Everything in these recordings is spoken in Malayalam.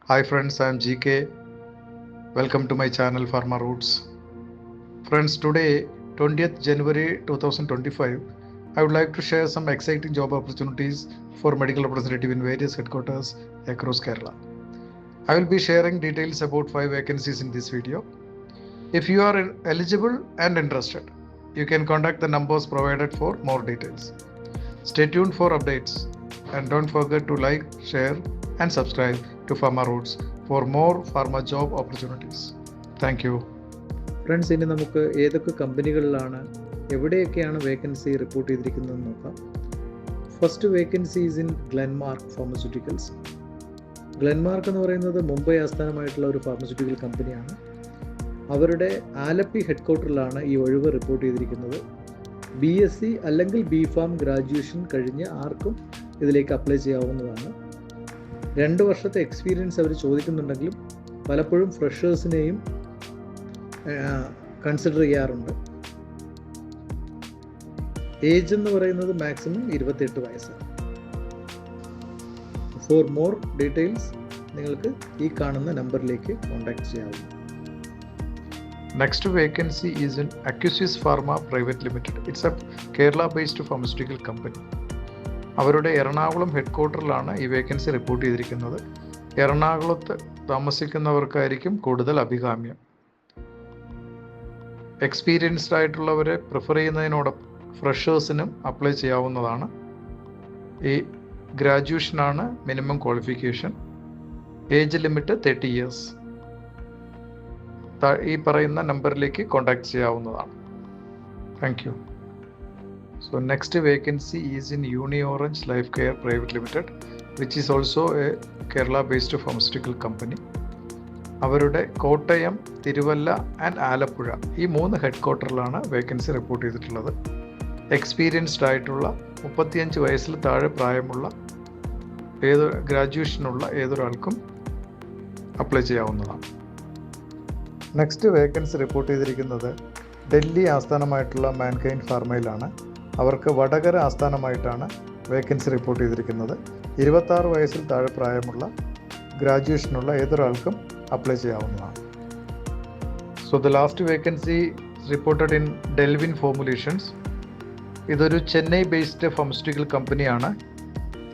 Hi friends, I am GK. Welcome to my channel Pharma Roots. Friends, today 20th January 2025, I would like to share some exciting job opportunities for medical representative in various headquarters across Kerala. I will be sharing details about 5 vacancies in this video. If you are eligible and interested, you can contact the numbers provided for more details. Stay tuned for updates and don't forget to like, share and subscribe to Pharma Roots for more pharma job opportunities. Thank you. Friends, ഇനി നമുക്ക് ഏതൊക്കെ കമ്പനികളിലാണ് എവിടെയൊക്കെയാണ് വേക്കൻസി റിപ്പോർട്ട് ചെയ്തിരിക്കുന്നതെന്ന് നോക്കാം. First vacancy is in Glenmark pharmaceuticals. Glenmark എന്ന് പറയുന്നത് മുംബൈ ആസ്ഥാനമായിട്ടുള്ള ഒരു ഫാർമസ്യൂട്ടിക്കൽ കമ്പനിയാണ്. അവരുടെ ആലപ്പി ഹെഡ്ക്വാർട്ടറിലാണ് ഈ ഒഴിവ് റിപ്പോർട്ട് ചെയ്തിരിക്കുന്നത്. BSc അല്ലെങ്കിൽ BPharm ഗ്രാജുവേഷൻ കഴിഞ്ഞ് ആർക്കും ഇതിലേക്ക് അപ്ലൈ ചെയ്യാവുന്നതാണ്. 2 വർഷത്തെ എക്സ്പീരിയൻസ് അവർ ചോദിക്കുന്നുണ്ടെങ്കിലും പലപ്പോഴും ഫ്രഷേഴ്സിനെയും കൺസിഡർ ചെയ്യാറുണ്ട്. ഏജ് എന്ന് പറയുന്നത് മാക്സിമം 28 വയസ്സാണ്. ഫോർ മോർ ഡീറ്റെയിൽസ് നിങ്ങൾക്ക് ഈ കാണുന്ന നമ്പറിലേക്ക് contact ചെയ്യാവുന്നു. Next vacancy is in Acquisius Pharma Private Limited. It's a Kerala-based pharmaceutical company. അവരുടെ എറണാകുളം ഹെഡ്ക്വാർട്ടറിലാണ് ഈ വേക്കൻസി റിപ്പോർട്ട് ചെയ്തിരിക്കുന്നത്. എറണാകുളത്ത് താമസിക്കുന്നവർക്കായിരിക്കും കൂടുതൽ അഭികാമ്യം. എക്സ്പീരിയൻസ്ഡ് ആയിട്ടുള്ളവരെ പ്രിഫർ ചെയ്യുന്നതിനോടൊപ്പം ഫ്രഷേഴ്സിനും അപ്ലൈ ചെയ്യാവുന്നതാണ്. ഈ ഗ്രാജുവേഷനാണ് minimum qualification. Age limit 30 years. ഈ പറയുന്ന നമ്പറിലേക്ക് കോൺടാക്ട് ചെയ്യാവുന്നതാണ്. Thank you. So next vacancy is in Uni-Orange Life Care Private Limited, which is also a Kerala-based pharmaceutical company. അവരുടെ കോട്ടയം, തിരുവല്ല ആൻഡ് ആലപ്പുഴ ഈ 3 ഹെഡ്ക്വാർട്ടറിലാണ് വേക്കൻസി റിപ്പോർട്ട് ചെയ്തിട്ടുള്ളത്. എക്സ്പീരിയൻസ്ഡ് ആയിട്ടുള്ള 35 വയസ്സിൽ താഴെ പ്രായമുള്ള ഗ്രാജുവേഷനുള്ള ഏതൊരാൾക്കും അപ്ലൈ ചെയ്യാവുന്നതാണ്. നെക്സ്റ്റ് വേക്കൻസി റിപ്പോർട്ട് ചെയ്തിരിക്കുന്നത് ഡൽഹി ആസ്ഥാനമായിട്ടുള്ള മാൻകൈൻഡ് ഫാർമയിലാണ്. അവർക്ക് വടകര ആസ്ഥാനമായിട്ടാണ് വേക്കൻസി റിപ്പോർട്ട് ചെയ്തിരിക്കുന്നത്. 26 വയസ്സിൽ താഴെ പ്രായമുള്ള ഗ്രാജുവേഷനുള്ള ഏതൊരാൾക്കും അപ്ലൈ ചെയ്യാവുന്നതാണ്. So the last vacancy reported in Delvin formulations. ഇതൊരു ചെന്നൈ ബേസ്ഡ് ഫാർമസ്യൂട്ടിക്കൽ കമ്പനിയാണ്.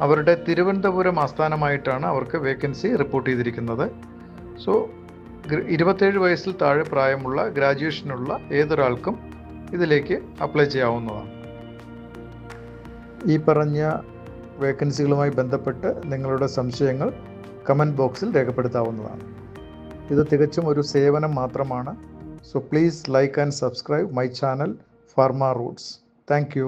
അവരുടെ തിരുവനന്തപുരം ആസ്ഥാനമായിട്ടാണ് അവർക്ക് വേക്കൻസി റിപ്പോർട്ട് ചെയ്തിരിക്കുന്നത്. സോ 27 വയസ്സിൽ താഴെ പ്രായമുള്ള ഗ്രാജുവേഷനുള്ള ഏതൊരാൾക്കും ഇതിലേക്ക് അപ്ലൈ ചെയ്യാവുന്നതാണ്. ഈ പറഞ്ഞ വേക്കൻസികളുമായി ബന്ധപ്പെട്ട് നിങ്ങളുടെ സംശയങ്ങൾ കമൻറ്റ് ബോക്സിൽ രേഖപ്പെടുത്താവുന്നതാണ്. ഇത് തികച്ചും ഒരു സേവനം മാത്രമാണ്. So please like and subscribe my channel Pharma Roots. Thank you.